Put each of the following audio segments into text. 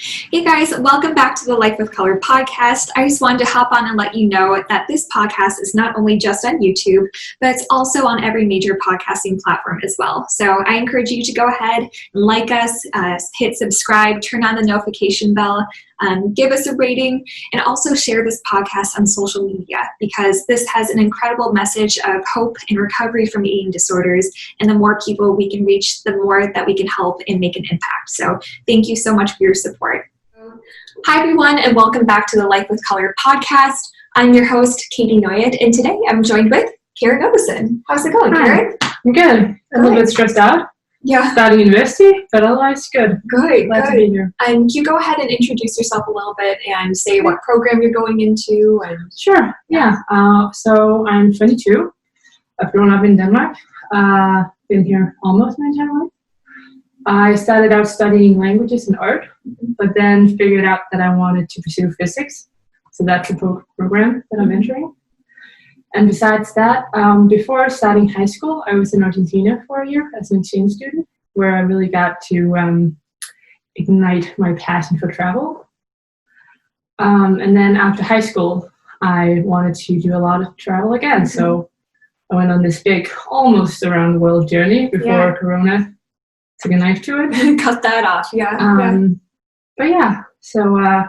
Hey guys, welcome back to the Life with Color podcast. I just wanted to hop on and let you know that this podcast is not only just on YouTube, but it's also on every major podcasting platform as well. So I encourage you to go ahead and like us, hit subscribe, turn on the notification bell, give us a rating, and also share this podcast on social media because this has an incredible message of hope and recovery from eating disorders. And the more people we can reach, the more that we can help and make an impact. So thank you so much for your support. Hi everyone, and welcome back to the Life with Color podcast. I'm your host, Katie Noyet, and today I'm joined with Karen Ovesen. How's it going, Karen? I'm good. A little bit stressed out. Yeah. Starting university, but otherwise good. Good. Glad to be here. And you go ahead and introduce yourself a little bit and say what program you're going into. And Sure. Yeah. So I'm 22. I've grown up in Denmark. Been here almost my entire life. I started out studying languages and art, but then figured out that I wanted to pursue physics. So that's the program that I'm entering. And besides that, before starting high school, I was in Argentina for a year as an exchange student, where I really got to ignite my passion for travel. And then after high school, I wanted to do a lot of travel again. So I went on this big, almost around the world journey before Corona took a knife to it. Cut that off, But yeah, so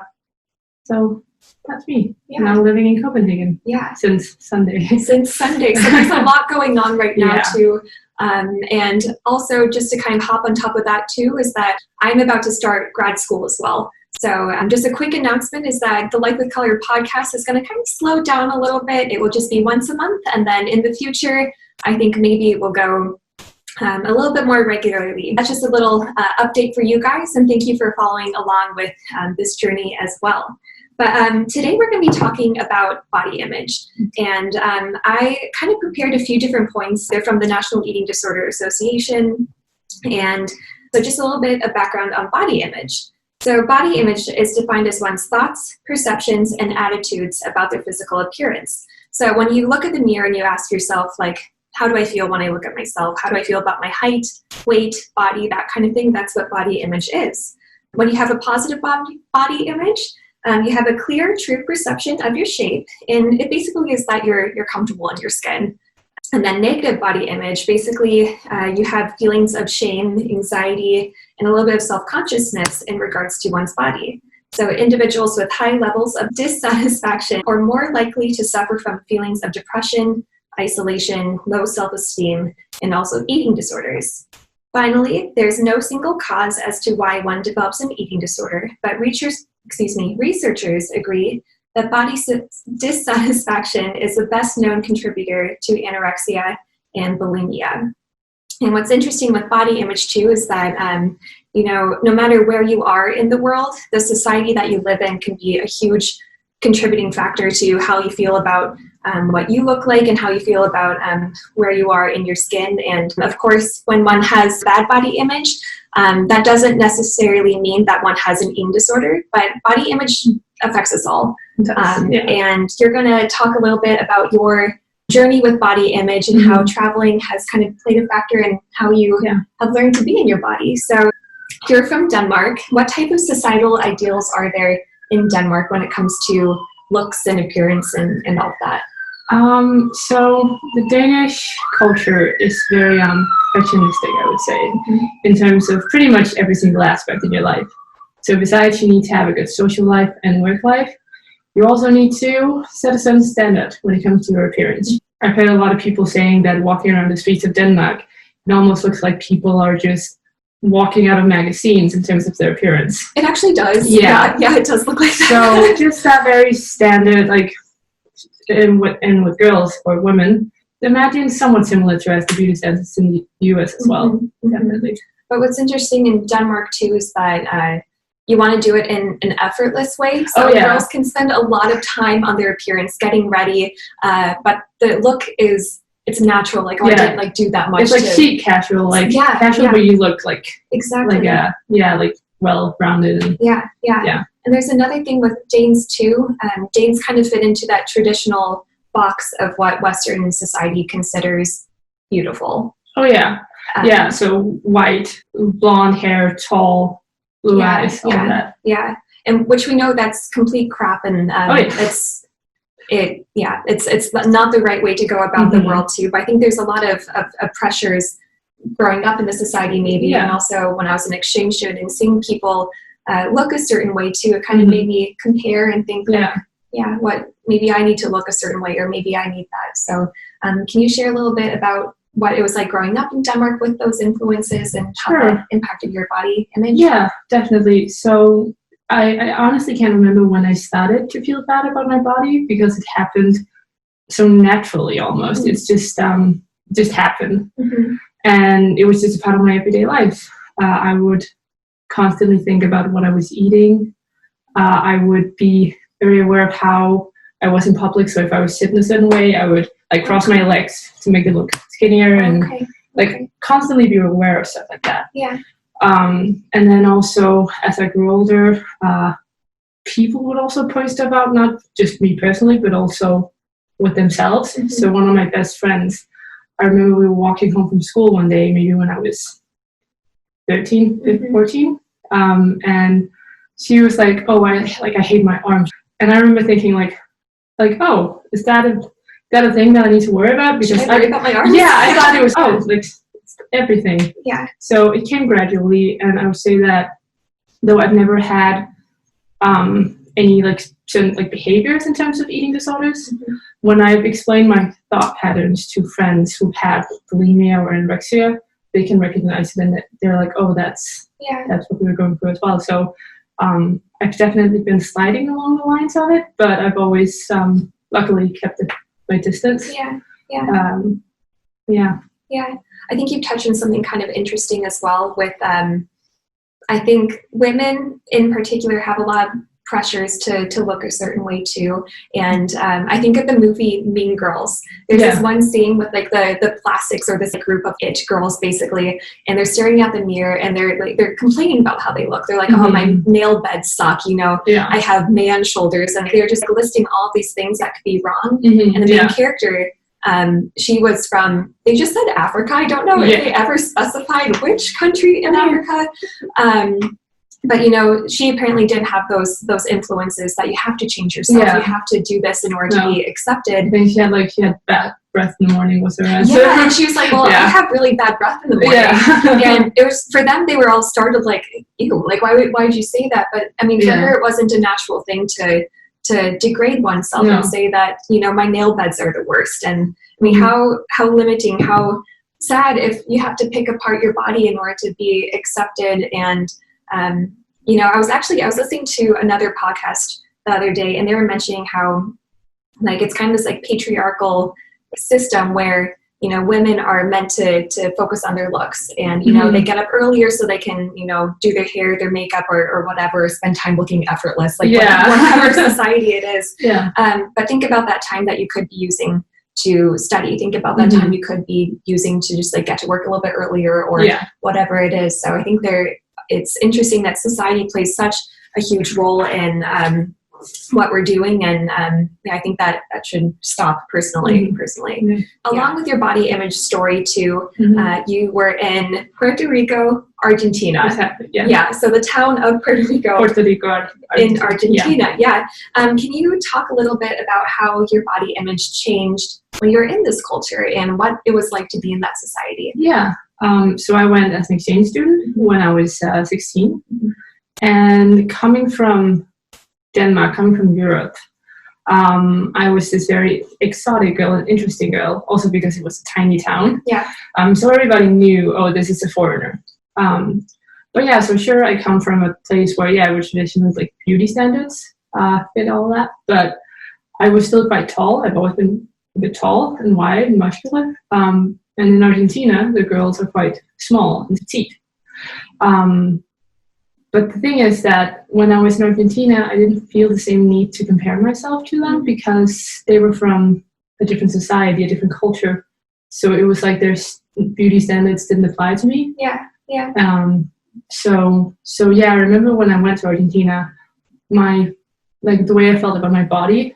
that's me. Yeah. And I'm living in Copenhagen. Yeah. Since Sunday. So there's a lot going on right now too. And also just to kind of hop on top of that too is that I'm about to start grad school as well. So just a quick announcement is that the Life with Color podcast is going to kind of slow down a little bit. It will just be once a month. And then in the future, I think maybe it will go a little bit more regularly. That's just a little update for you guys, and thank you for following along with this journey as well. But today we're going to be talking about body image, and I kind of prepared a few different points. They're from the National Eating Disorder Association, and so just a little bit of background on body image. So body image is defined as one's thoughts, perceptions, and attitudes about their physical appearance. So when you look at the mirror and you ask yourself, like, how do I feel when I look at myself? How do I feel about my height, weight, body, that kind of thing? That's what body image is. When you have a positive body image, you have a clear, true perception of your shape, and it basically is that you're comfortable in your skin. And then negative body image, basically you have feelings of shame, anxiety, and a little bit of self-consciousness in regards to one's body. So individuals with high levels of dissatisfaction are more likely to suffer from feelings of depression, isolation, low self-esteem, and also eating disorders. Finally, there's no single cause as to why one develops an eating disorder, but researchers agree that body dissatisfaction is the best known contributor to anorexia and bulimia. And what's interesting with body image too is that, no matter where you are in the world, the society that you live in can be a huge contributing factor to how you feel about what you look like and how you feel about where you are in your skin. And of course, when one has bad body image, that doesn't necessarily mean that one has an eating disorder, but body image affects us all. And you're going to talk a little bit about your journey with body image and how traveling has kind of played a factor in how you have learned to be in your body. So you're from Denmark. What type of societal ideals are there in Denmark when it comes to looks and appearance and all of that? So the Danish culture is very perfectionistic, I would say, in terms of pretty much every single aspect in your life. So besides you need to have a good social life and work life, you also need to set a certain standard when it comes to your appearance. I've heard a lot of people saying that walking around the streets of Denmark, it almost looks like people are just walking out of magazines in terms of their appearance. It actually does. Yeah, it does look like that. So just that very standard, like, and with girls or women, imagine somewhat similar to as the beauty standards in the US as well. Definitely. But what's interesting in Denmark too is that you want to do it in an effortless way. So girls can spend a lot of time on their appearance, getting ready, but the look is, it's natural. Like, I didn't do that much. It's like chic casual, casual where you look like like well-rounded. And, And there's another thing with Danes too. Danes kind of fit into that traditional box of what Western society considers beautiful. So white, blonde hair, tall, blue eyes, all that. Yeah. And which we know that's complete crap, and it's not the right way to go about the world too. But I think there's a lot of pressures growing up in the society maybe, and also when I was an exchange student and seeing people look a certain way too, it kind of made me compare and think what maybe I need to look a certain way, or maybe I need that. So can you share a little bit about what it was like growing up in Denmark with those influences and how that impacted your body image? Yeah, definitely. So I honestly can't remember when I started to feel bad about my body, because it happened so naturally almost. It's just happened. And it was just a part of my everyday life. I would constantly think about what I was eating. I would be very aware of how I was in public. So if I was sitting a certain way, I would like cross my legs to make it look skinnier, and constantly be aware of stuff like that. Yeah. And then also as I grew older, people would also point stuff out, not just me personally, but also with themselves. So one of my best friends, I remember we were walking home from school one day, maybe when I was 13, 14, and she was like, "Oh, I hate my arms." And I remember thinking like, "Oh, is that a thing that I need to worry about?" Because I worry about my arms? Yeah, I thought it was everything. Yeah. So it came gradually, and I would say that though I've never had any certain behaviors in terms of eating disorders, when I've explained my thought patterns to friends who've had bulimia or anorexia, they can recognize it, and they're like, "Oh, that's what we were going through as well." So I've definitely been sliding along the lines of it, but I've always luckily kept my distance. Yeah. I think you've touched on something kind of interesting as well with, I think women in particular have a lot of pressures to look a certain way too. And I think of the movie Mean Girls. There's this one scene with the plastics, or this group of it girls basically, and they're staring at the mirror and they're complaining about how they look. They're like, "Oh, my nail beds suck, I have man shoulders," and they're just listing all these things that could be wrong. And the main character, she was from, they just said Africa. I don't know if they ever specified which country in Africa. But she apparently did have those influences that you have to change yourself. You have to do this in order to be accepted. I think she had bad breath in the morning was her answer. Yeah, and she was like, "Well, I have really bad breath in the morning." And it was, for them, they were all startled, like, "Ew, like why would you say that?" But I mean, for her, it wasn't a natural thing to degrade oneself and say that, my nail beds are the worst. And I mean, how limiting, how sad if you have to pick apart your body in order to be accepted. And I was listening to another podcast the other day, and they were mentioning how it's kind of this patriarchal system where women are meant to focus on their looks, and they get up earlier so they can do their hair, their makeup, or whatever, spend time looking effortless, whatever society it is. But think about that time that you could be using to study. Think about that time you could be using to just get to work a little bit earlier, or whatever it is. So I think it's interesting that society plays such a huge role in what we're doing, and I think that should stop personally. Along with your body image story too, you were in Puerto Rico, Argentina. Exactly. So the town of Puerto Rico, Argentina. In Argentina. Can you talk a little bit about how your body image changed when you were in this culture and what it was like to be in that society? So I went as an exchange student when I was 16, and coming from Denmark, coming from Europe, I was this very exotic girl, an interesting girl, also because it was a tiny town. So everybody knew, "Oh, this is a foreigner." So sure, I come from a place where, where traditionally beauty standards fit all that, but I was still quite tall. I've always been a bit tall and wide and muscular. And in Argentina, the girls are quite small and petite. But the thing is that when I was in Argentina, I didn't feel the same need to compare myself to them, because they were from a different society, a different culture. So it was like their beauty standards didn't apply to me. I remember when I went to Argentina, the way I felt about my body,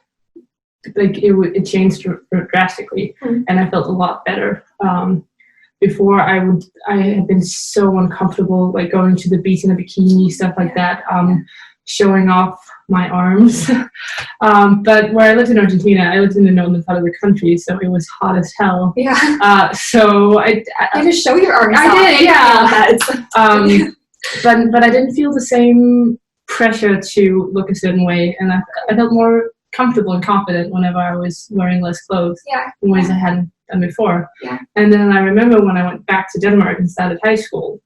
it changed drastically, and I felt a lot better. before I had been so uncomfortable, like going to the beach in a bikini, stuff like that, showing off my arms. But where I lived in Argentina, I lived in the northern part of the country, so it was hot as hell. Yeah. So I had to show your arms. I did, yeah. But I didn't feel the same pressure to look a certain way, and I felt more comfortable and confident whenever I was wearing less clothes in ways I hadn't done before. Yeah. And then I remember when I went back to Denmark and started high school,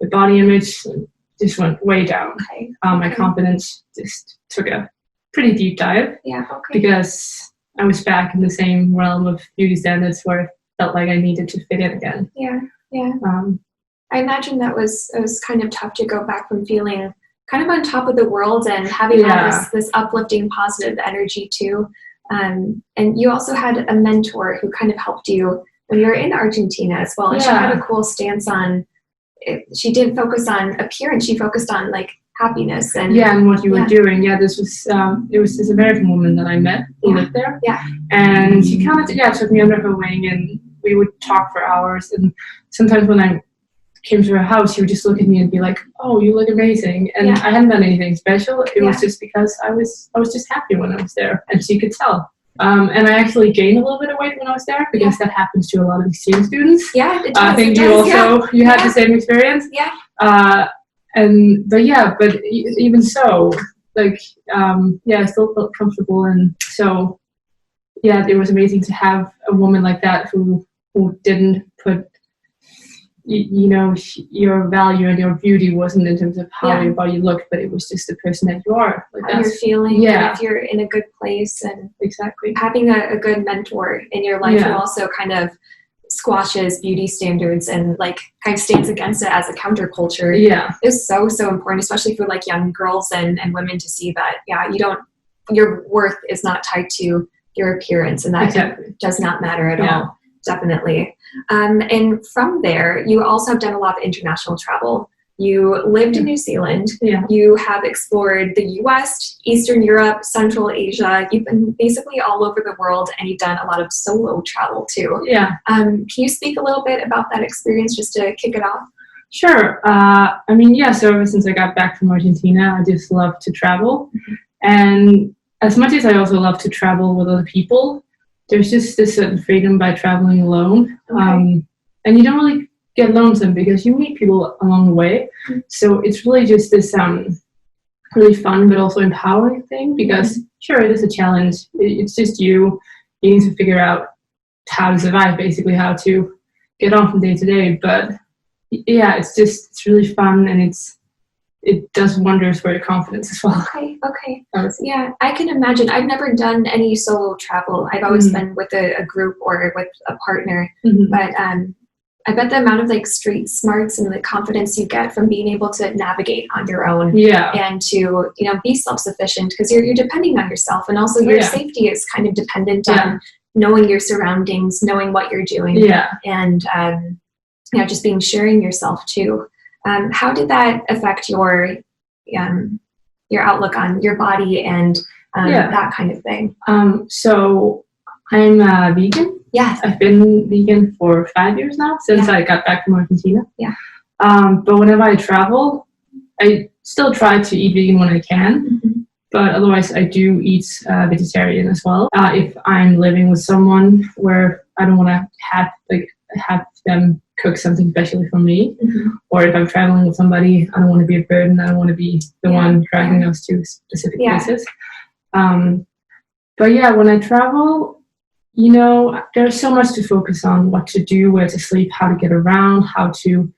the body image just went way down. Okay. My confidence just took a pretty deep dive. Yeah. Okay. Because I was back in the same realm of beauty standards where I felt like I needed to fit in again. Yeah. Yeah. I imagine it was kind of tough to go back from feeling kind of on top of the world and having all this uplifting positive energy too. And you also had a mentor who kind of helped you when you were in Argentina as well. And she had a cool stance on it. She didn't focus on appearance. She focused on like happiness and what you were doing. This was it was this American woman that I met who lived there. Yeah. And she kind of took me under her wing, and we would talk for hours. And sometimes when I came to her house, she would just look at me and be like, "Oh, you look amazing." And I hadn't done anything special. It was just because I was just happy when I was there, and she could tell. And I actually gained a little bit of weight when I was there because that happens to a lot of exchange students. Yeah, it does. I think you had the same experience. Yeah. But even so, like, I still felt comfortable, and so it was amazing to have a woman like that who didn't put your value and your beauty wasn't in terms of how your body looked, but it was just the person that you are. Like how you're feeling, and if you're in a good place, and exactly having a good mentor in your life who also kind of squashes beauty standards and like kind of stands against it as a counterculture is so important, especially for like young girls and women to see that your worth is not tied to your appearance, and that does not matter at all. Definitely. And from there, you also have done a lot of international travel. You lived in New Zealand. Yeah. You have explored the US, Eastern Europe, Central Asia. You've been basically all over the world, and you've done a lot of solo travel too. Yeah. Can you speak a little bit about that experience just to kick it off? Sure. So ever since I got back from Argentina, I just love to travel. Mm-hmm. And as much as I also love to travel with other people, there's just this certain freedom by traveling alone. Okay. And you don't really get lonesome because you meet people along the way. Mm-hmm. So it's really just this really fun but also empowering thing because sure, it is a challenge. It's just you need to figure out how to survive, basically how to get on from day to day. But it's really fun, and it does wonders for your confidence as well. Okay. Yeah, I can imagine. I've never done any solo travel. I've always been with a group or with a partner. Mm-hmm. But I bet the amount of like street smarts and the confidence you get from being able to navigate on your own and to, be self-sufficient, because you're depending on yourself, and also your safety is kind of dependent on knowing your surroundings, knowing what you're doing, and just being sharing yourself too. How did that affect your outlook on your body and that kind of thing? So I'm vegan. Yeah. I've been vegan for 5 years now, since I got back from Argentina. Yeah. But whenever I travel, I still try to eat vegan when I can. Mm-hmm. But otherwise, I do eat vegetarian as well. If I'm living with someone where I don't want to have them cook something specially for me, or if I'm traveling with somebody, I don't want to be a burden. I don't want to be the one driving us to specific places. But when I travel, there's so much to focus on: what to do, where to sleep, how to get around, how to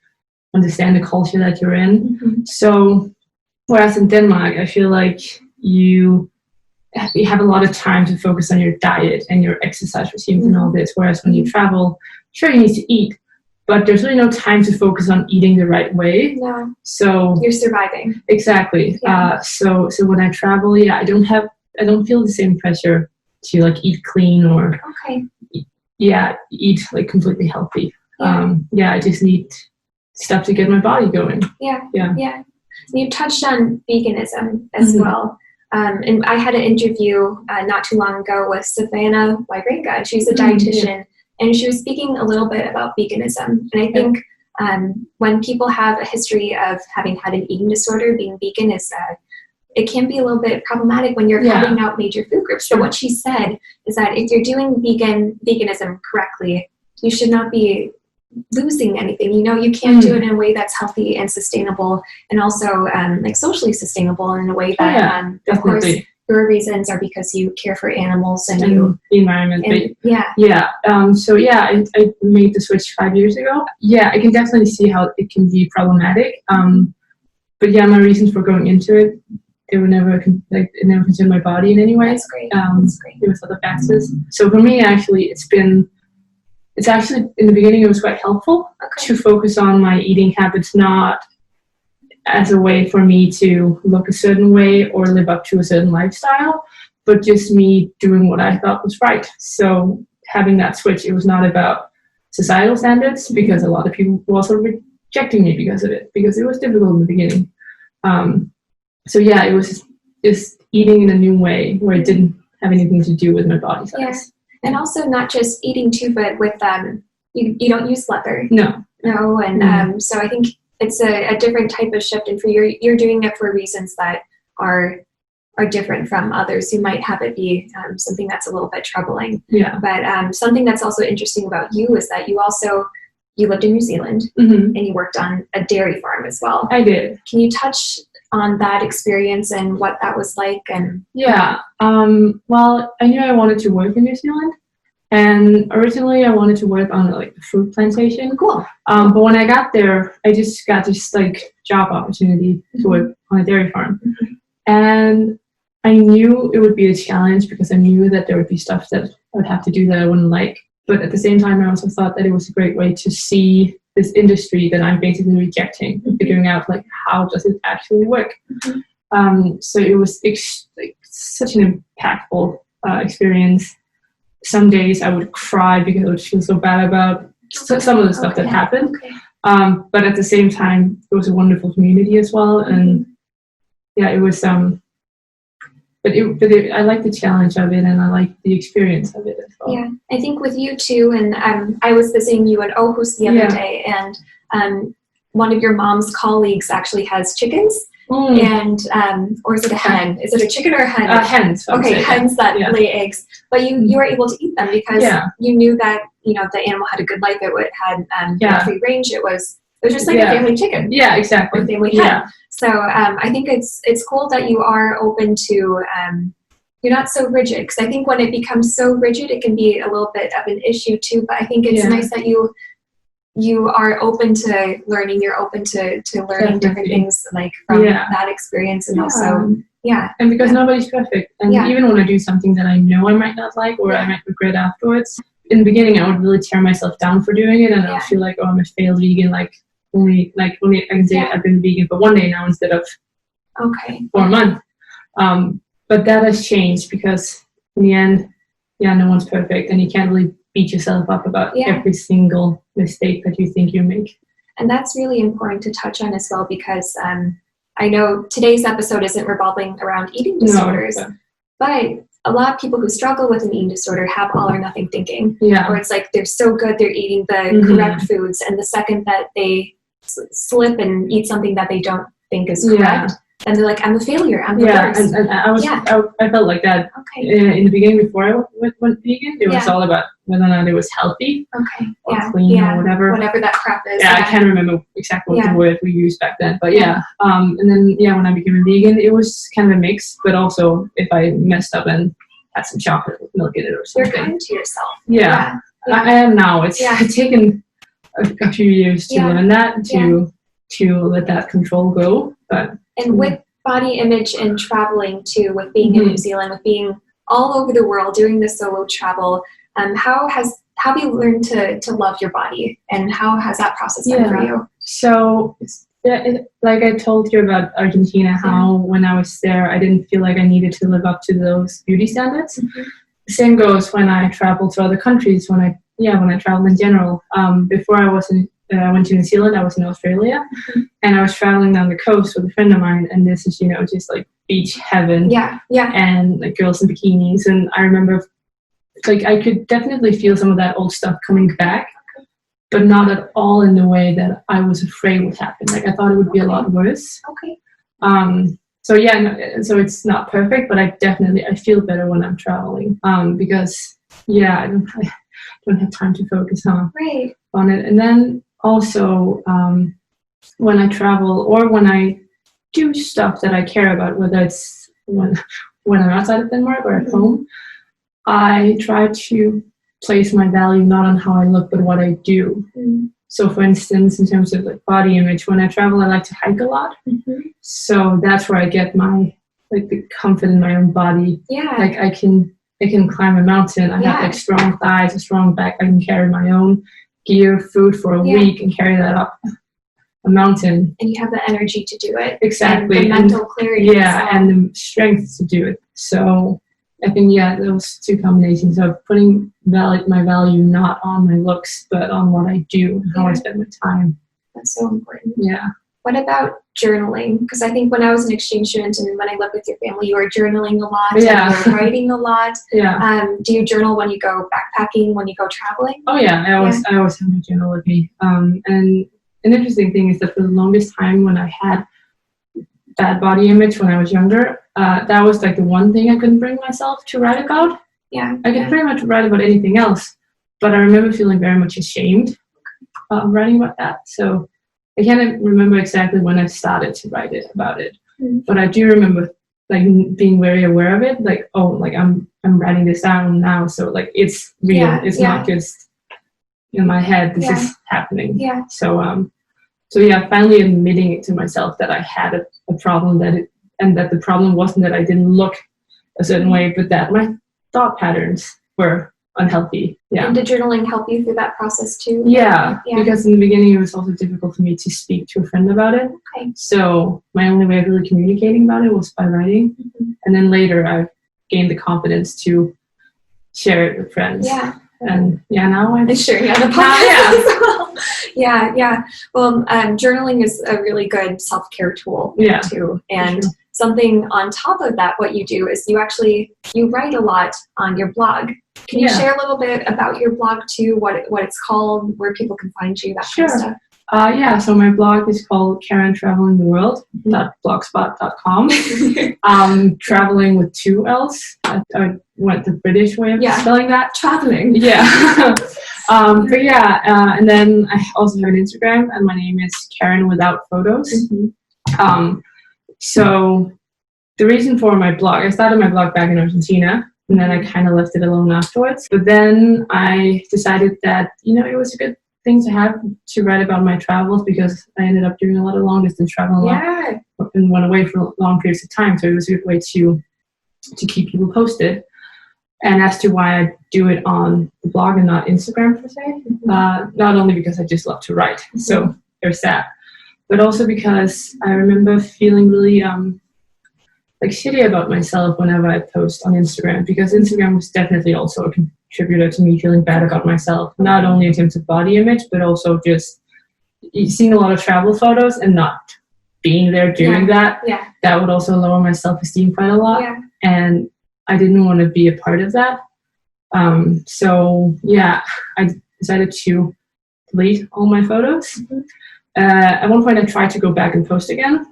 understand the culture that you're in. Mm-hmm. So whereas in Denmark, I feel like you have a lot of time to focus on your diet and your exercise routines and all this, whereas when you travel, sure, you need to eat, but there's really no time to focus on eating the right way. No. So you're surviving. Exactly. Yeah. So when I travel, I don't feel the same pressure to like eat clean or eat like completely healthy. I just need stuff to get my body going. Yeah. And you touched on veganism as well. And I had an interview not too long ago with Savannah Wairenga. She's a dietitian. and she was speaking a little bit about veganism. And I think when people have a history of having had an eating disorder, being vegan it can be a little bit problematic when you're cutting out major food groups. So what she said is that if you're doing veganism correctly, you should not be losing anything. You can do it in a way that's healthy and sustainable, and also like socially sustainable in a way that, of course, your reasons are because you care for animals and the environment. I made the switch 5 years ago. Yeah, I can definitely see how it can be problematic. But yeah, my reasons for going into it, they were never it never concerned my body in any way. That's great. That's great. It was other factors. So for me, actually, it's actually in the beginning it was quite helpful to focus on my eating habits, not as a way for me to look a certain way or live up to a certain lifestyle, but just me doing what I thought was right. So having that switch, it was not about societal standards, because a lot of people were also rejecting me because of it, because it was difficult in the beginning. It was just eating in a new way where it didn't have anything to do with my body size. Yeah. And also not just eating too, but with you don't use leather. No. And so I think it's a different type of shift, and for you're doing it for reasons that are different from others who might have it be something that's a little bit troubling. Yeah. But something that's also interesting about you is that you lived in New Zealand, and you worked on a dairy farm as well. I did. Can you touch on that experience and what that was like? And well, I knew I wanted to work in New Zealand, and originally I wanted to work on like the fruit plantation. Cool. But when I got there, I just got this like job opportunity to work on a dairy farm, and I knew it would be a challenge because I knew that there would be stuff that I would have to do that I wouldn't like. But at the same time, I also thought that it was a great way to see this industry that I'm basically rejecting and figuring out like how does it actually work. So it was such an impactful experience. Some days I would cry because I would feel so bad about some of the stuff that happened. But at the same time, it was a wonderful community as well, and it was. I like the challenge of it, and I like the experience of it as well. Yeah, I think with you too, and I was visiting you in Aarhus the other day, and one of your mom's colleagues actually has chickens, and or is it a hen? Is it a chicken or a hen? Hens. Okay, hens that lay eggs. But you were able to eat them because you knew that the animal had a good life. It had free range. It was just like a family chicken. Yeah, exactly. Or family hen. So I think it's cool that you are open to, you're not so rigid, because I think when it becomes so rigid, it can be a little bit of an issue too. But I think it's nice that you are open to learning. You're open to learning different things like from that experience, and also and because nobody's perfect. And even when I do something that I know I might not like or I might regret afterwards, in the beginning I would really tear myself down for doing it, and I would feel like, oh, I'm a failed vegan, only I can say I've been vegan for 1 day now instead of 4 months. But that has changed because in the end, no one's perfect, and you can't really beat yourself up about every single mistake that you think you make. And that's really important to touch on as well, because I know today's episode isn't revolving around eating disorders, but a lot of people who struggle with an eating disorder have all or nothing thinking, where it's like they're so good, they're eating the correct foods, and the second that they slip and eat something that they don't think is correct, then they're like, I'm a failure, I'm the worst. And I felt like that in the beginning before I went vegan. It was all about whether or not it was healthy or clean or whatever that crap is. I can't remember exactly what the word we used back then, but and then when I became a vegan, it was kind of a mix, but also if I messed up and had some chocolate with milk in it or something. You're kind to yourself. I am now. It's taken a few years to learn that, to let that control go. And with body image and traveling too, with being in New Zealand, with being all over the world, doing the solo travel, how have you learned to love your body, and how has that process been for you? So, like I told you about Argentina, how when I was there, I didn't feel like I needed to live up to those beauty standards. The same goes when I travel to other countries, when I travel in general. Before I went to New Zealand, I was in Australia, and I was traveling down the coast with a friend of mine, and this is, just like beach heaven. And like girls in bikinis. And I remember like I could definitely feel some of that old stuff coming back, but not at all in the way that I was afraid would happen. Like I thought it would be a lot worse. Okay. So yeah, no, so it's not perfect, but I feel better when I'm traveling. Because yeah, I don't have time to focus on it. And then also when I travel or when I do stuff that I care about, whether it's when I'm outside of Denmark or at home, I try to place my value not on how I look, but what I do. So for instance, in terms of like body image, when I travel, I like to hike a lot. So that's where I get my like the comfort in my own body. Yeah. Like I can climb a mountain. I have like strong thighs, a strong back. I can carry my own gear, food for a week and carry that up a mountain. And you have the energy to do it. Exactly. And the mental clarity. Yeah, and the strength to do it. So I think, those two combinations of putting my value not on my looks, but on what I do and how I spend my time. That's so important. Yeah. What about journaling? Because I think when I was an exchange student and when I lived with your family, you were journaling a lot. Yeah. And you were writing a lot. Yeah. Do you journal when you go backpacking, when you go traveling? Oh yeah, I always have my journal with me. And an interesting thing is that for the longest time when I had bad body image when I was younger, that was like the one thing I couldn't bring myself to write about. Yeah. I could pretty much write about anything else, but I remember feeling very much ashamed writing about that. So I can't remember exactly when I started to write about it, but I do remember like being very aware of it. Like, oh, like I'm writing this down now, so like it's real. It's not just in my head. This is happening. Yeah. So yeah, finally admitting it to myself that I had a problem and that the problem wasn't that I didn't look a certain way, but that my thought patterns were unhealthy. Yeah. And did journaling help you through that process too? Yeah, because in the beginning it was also difficult for me to speak to a friend about it. Okay. So my only way of really communicating about it was by writing. And then later I gained the confidence to share it with friends. Yeah. And now I'm sharing on the podcast as well. Yeah. Well, journaling is a really good self-care tool too. And something on top of that, what you do is you write a lot on your blog. Can you share a little bit about your blog too? What it's called, where people can find you, that kind of stuff? So my blog is called KarenTravelingTheWorld.blogspot.com. Traveling with 2 L's. I went the British way of spelling that. Traveling. Yeah. And then I also have an Instagram, and my name is Karen Without Photos. So the reason for my blog, I started my blog back in Argentina, and then I kind of left it alone afterwards. But then I decided that, it was a good thing to have to write about my travels, because I ended up doing a lot of long distance travel and went away for long periods of time. So it was a good way to keep people posted. And as to why I do it on the blog and not Instagram per se, not only because I just love to write, so there's that, but also because I remember feeling really shitty about myself whenever I post on Instagram, because Instagram was definitely also a contributor to me feeling bad about myself, not only in terms of body image, but also just seeing a lot of travel photos and not being there doing that would also lower my self-esteem quite a lot. And I didn't want to be a part of that. I decided to delete all my photos. At one point I tried to go back and post again.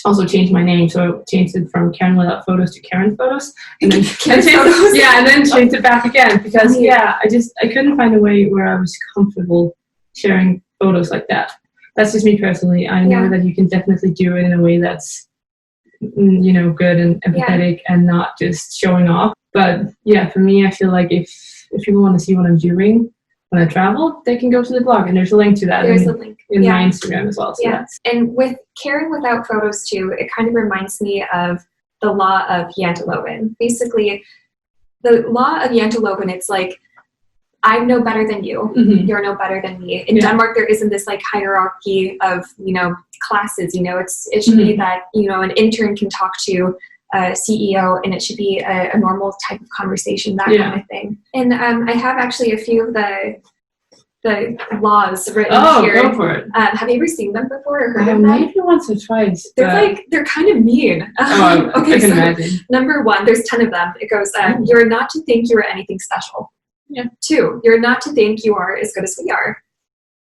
Also changed my name, so I changed it from Karen Without Photos to Karen Photos, and then changed it back again, because I couldn't find a way where I was comfortable sharing photos like that. That's just me personally. I know that you can definitely do it in a way that's good and empathetic and not just showing off. But for me, I feel like if people want to see what I'm doing when I travel, they can go to the blog, and there's a link to that. There's a link in my Instagram as well. So and with Karen Without Photos too, it kind of reminds me of the law of Janteloven. Basically, the law of Janteloven, it's like, I'm no better than you. You're no better than me. In Denmark, there isn't this hierarchy of, classes. It should be that, an intern can talk to a CEO, and it should be a normal type of conversation, that kind of thing. And I have actually a few of the the laws written here. Go for it. Have you ever seen them before or heard of them? Maybe once or twice. They're kind of mean. Okay, I can imagine. Number 1, there's 10 of them. It goes, you're not to think you are anything special. Yeah. 2, you're not to think you are as good as we are.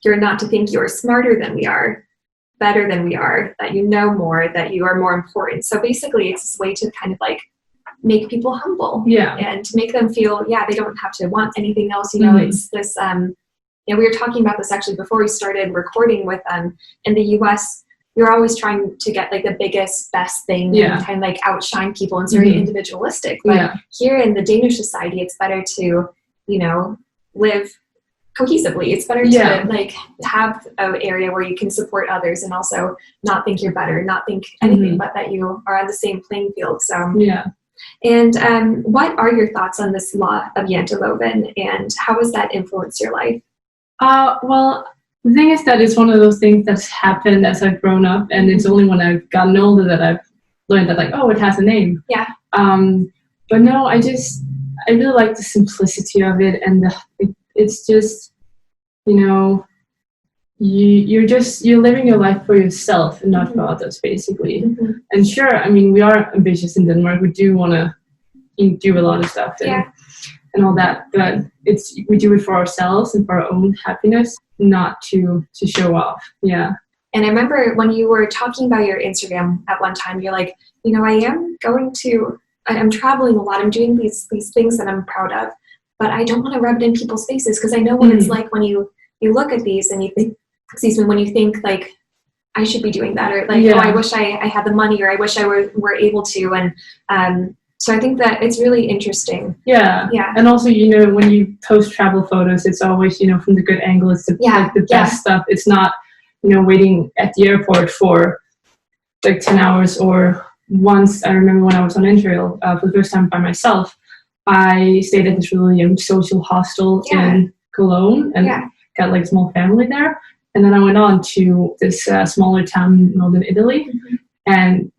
You're not to think you are smarter than we are, better than we are, that you know more, that you are more important. So basically, it's this way to kind of like make people humble. Yeah. And to make them feel, they don't have to want anything else. You know, it's this, we were talking about this actually before we started recording with in the US, you're always trying to get like the biggest, best thing and kind of like outshine people, and it's very individualistic. But here in the Danish society, it's better to, live cohesively. It's better to like have an area where you can support others and also not think you're better, not think anything but that you are on the same playing field. So and what are your thoughts on this law of Janteloven, and how has that influenced your life? Well, the thing is that it's one of those things that's happened as I've grown up, and it's only when I've gotten older that I've learned that, like, oh, it has a name. Yeah. But no, I really like the simplicity of it, and it's just, you're living your life for yourself and not for others, basically. And sure, I mean, we are ambitious in Denmark. We do want to do a lot of stuff and all that, but we do it for ourselves and for our own happiness, not to show off. Yeah. And I remember when you were talking about your Instagram at one time, you're like, I'm traveling a lot. I'm doing these things that I'm proud of, but I don't want to rub it in people's faces, because I know what it's like when you look at these and you think, when you think like, I should be doing that, or like, oh, I wish I had the money, or I wish I were able to. And so I think that it's really interesting. Yeah. Yeah. And also, when you post travel photos, it's always, from the good angle. It's the best stuff. It's not, waiting at the airport for like 10 hours. Or once, I remember when I was on Israel for the first time by myself, I stayed at this really social hostel in Cologne and got like a small family there. And then I went on to this smaller town in northern Italy, and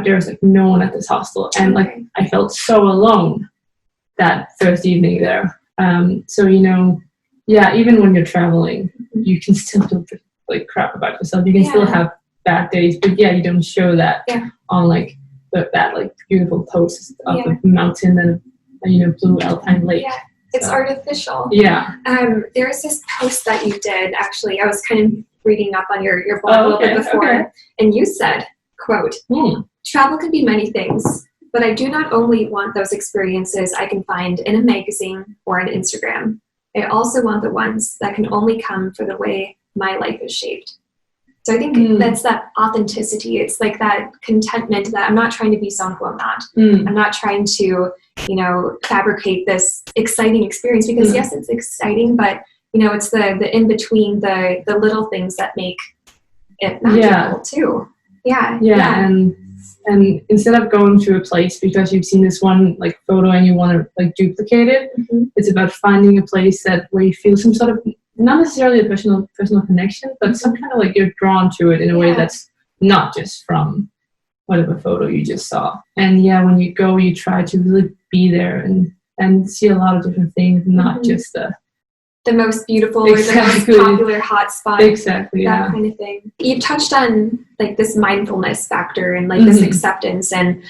there was like no one at this hostel, and like I felt so alone that first evening there. So even when you're traveling, you can still feel like crap about yourself. You can still have bad days, but you don't show that on like that like beautiful post of the mountain and blue alpine lake. Yeah. It's artificial. Yeah. There's this post that you did, actually. I was kind of reading up on your blog a little bit before, and you said, quote, travel can be many things, but I do not only want those experiences I can find in a magazine or on Instagram. I also want the ones that can only come for the way my life is shaped. So I think that's that authenticity. It's like that contentment that I'm not trying to be someone who I'm not. I'm not trying to, fabricate this exciting experience, because yes, it's exciting, but it's the in between, the little things that make it magical too. Yeah. And instead of going to a place because you've seen this one like photo and you want to like duplicate it, it's about finding a place where you feel some sort of, not necessarily a personal connection, but some kind of like you're drawn to it in a way that's not just from whatever photo you just saw. And when you go, you try to really be there and see a lot of different things, not just the most beautiful or the most popular hotspot. Exactly. That kind of thing. You touched on like this mindfulness factor and like this acceptance, and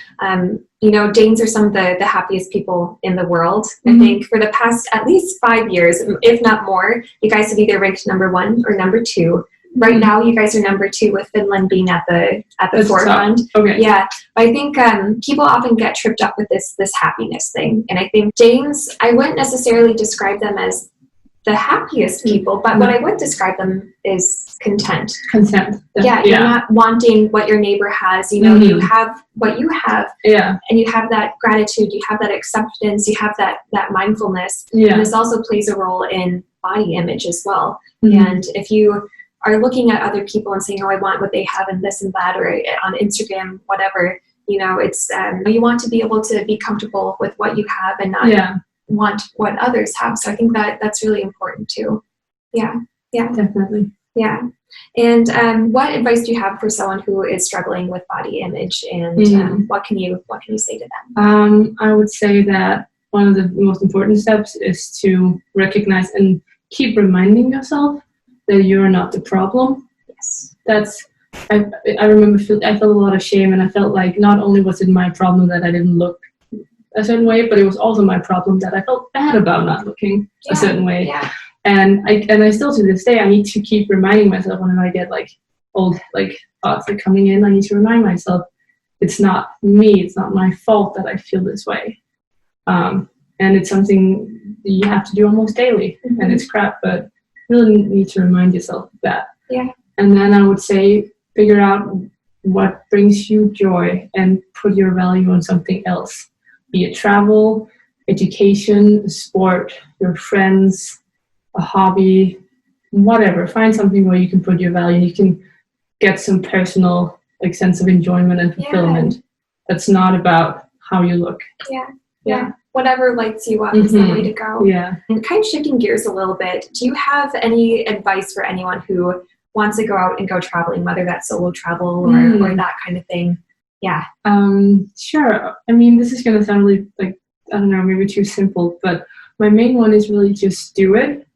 Danes are some of the happiest people in the world. I think for the past at least 5 years, if not more, you guys have either ranked number 1 or number 2. Right now, you guys are number 2, with Finland being at the forefront. Okay. Yeah, but I think people often get tripped up with this happiness thing, and I think Danes, I wouldn't necessarily describe them as the happiest people, but what I would describe them is content. Yeah, you're not wanting what your neighbor has. You have what you have, and you have that gratitude, you have that acceptance, you have that mindfulness. And this also plays a role in body image as well. And if you are looking at other people and saying, oh, I want what they have and this and that, or on Instagram, whatever, it's you want to be able to be comfortable with what you have and not want what others have. So I think that's really important too. Yeah. Definitely. Yeah. And what advice do you have for someone who is struggling with body image, and what can you say to them? I would say that one of the most important steps is to recognize and keep reminding yourself that you're not the problem. Yes. I remember I felt a lot of shame, and I felt like not only was it my problem that I didn't look a certain way, but it was also my problem that I felt bad about not looking a certain way. Yeah. And I still to this day I need to keep reminding myself whenever I get like old like thoughts like coming in. I need to remind myself it's not me, it's not my fault that I feel this way. And it's something you have to do almost daily, and it's crap, but you really need to remind yourself of that. Yeah. And then I would say figure out what brings you joy and put your value on something else, be it travel, education, sport, your friends, a hobby, whatever. Find something where you can put your value and you can get some personal like sense of enjoyment and fulfillment. That's not about how you look. Yeah. Whatever lights you up is the way to go. Yeah. And kind of shifting gears a little bit, do you have any advice for anyone who wants to go out and go traveling, whether that's solo travel or that kind of thing? Yeah. Sure. I mean, this is going to sound really like, I don't know, maybe too simple, but my main one is really just do it.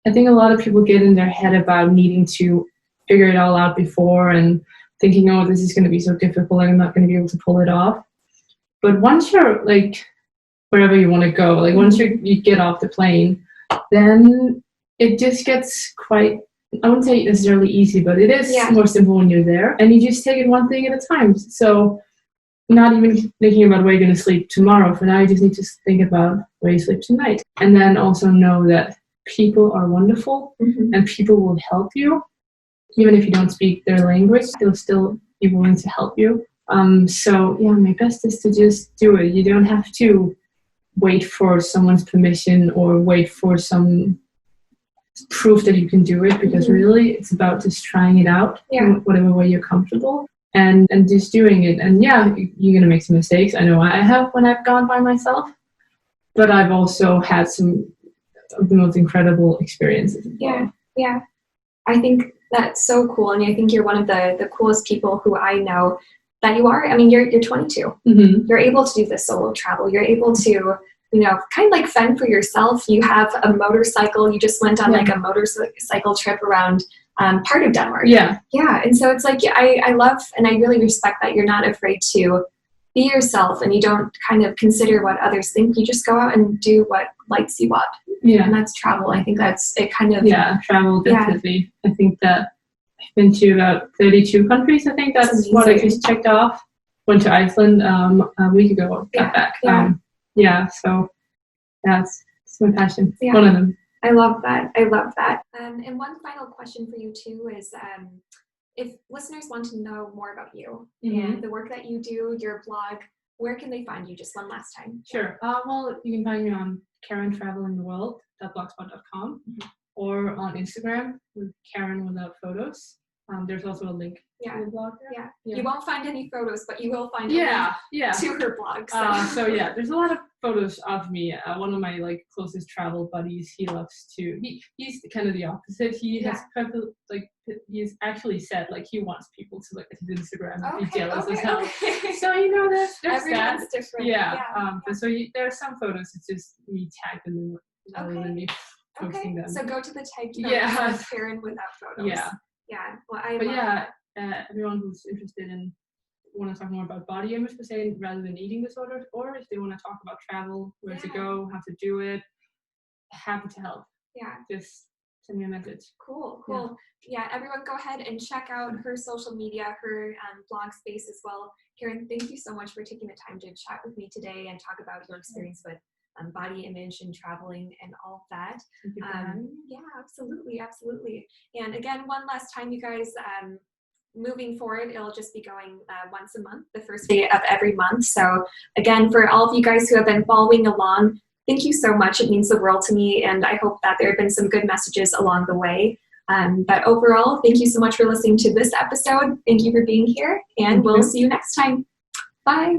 I think a lot of people get in their head about needing to figure it all out before and thinking, oh, this is going to be so difficult, I'm not going to be able to pull it off. But once you're like, wherever you want to go, like once you get off the plane, then it just gets quite, I wouldn't say necessarily easy, but it is more simple when you're there, and you just take it one thing at a time. So not even thinking about where you're going to sleep tomorrow. For now, you just need to think about where you sleep tonight. And then also know that people are wonderful and people will help you. Even if you don't speak their language, they'll still be willing to help you. So yeah, my best is to just do it. You don't have to wait for someone's permission or wait for some proof that you can do it, because really it's about just trying it out in whatever way you're comfortable and just doing it. And yeah, you're gonna make some mistakes. I know I have when I've gone by myself, but I've also had some of the most incredible experiences as well. Yeah. I think that's so cool, and I think you're one of the coolest people who I know that you are. I mean, you're 22. You're able to do this solo travel. You're able to, kind of like fend for yourself. You have a motorcycle. You just went on like a motorcycle trip around part of Denmark. Yeah. And so it's like, I love and I really respect that you're not afraid to be yourself and you don't kind of consider what others think. You just go out and do what lights you up. Yeah. And that's travel. I think that's it kind of. Yeah, travel, definitely. I think that I've been to about 32 countries. I think that's what I just checked off. Went to Iceland a week ago. Got back. So that's my passion. Yeah. One of them. I love that. And one final question for you too is, if listeners want to know more about you and the work that you do, your blog, where can they find you? Just one last time. Sure. Well, you can find me on KarenTravelingTheWorld.blogspot.com or on Instagram with Karen without photos. There's also a link to the blog there. Yeah. You won't find any photos, but you will find a link to her blog. So yeah, there's a lot of photos of me. One of my closest travel buddies, he loves to. He's kind of the opposite. He has he's actually said he wants people to look at his Instagram and be jealous as hell. So there's everyone's that. Different. Yeah. But so there are some photos. It's just me tagging them rather than me posting them. So go to the tag of Karen without photos. Yeah. Well, everyone who's interested in want to talk more about body image per se rather than eating disorders, or if they want to talk about travel, where to go, how to do it, happy to help. Yeah. Just send me a message. Cool. Yeah, everyone go ahead and check out her social media, her blog space as well. Karen, thank you so much for taking the time to chat with me today and talk about your experience with body image and traveling and all of that. Yeah, absolutely. And again, one last time, you guys, moving forward, it'll just be going once a month, the first day of every month. So again, for all of you guys who have been following along, thank you so much. It means the world to me, and I hope that there have been some good messages along the way. But overall, thank you so much for listening to this episode. Thank you for being here, and we'll see you next time. Bye.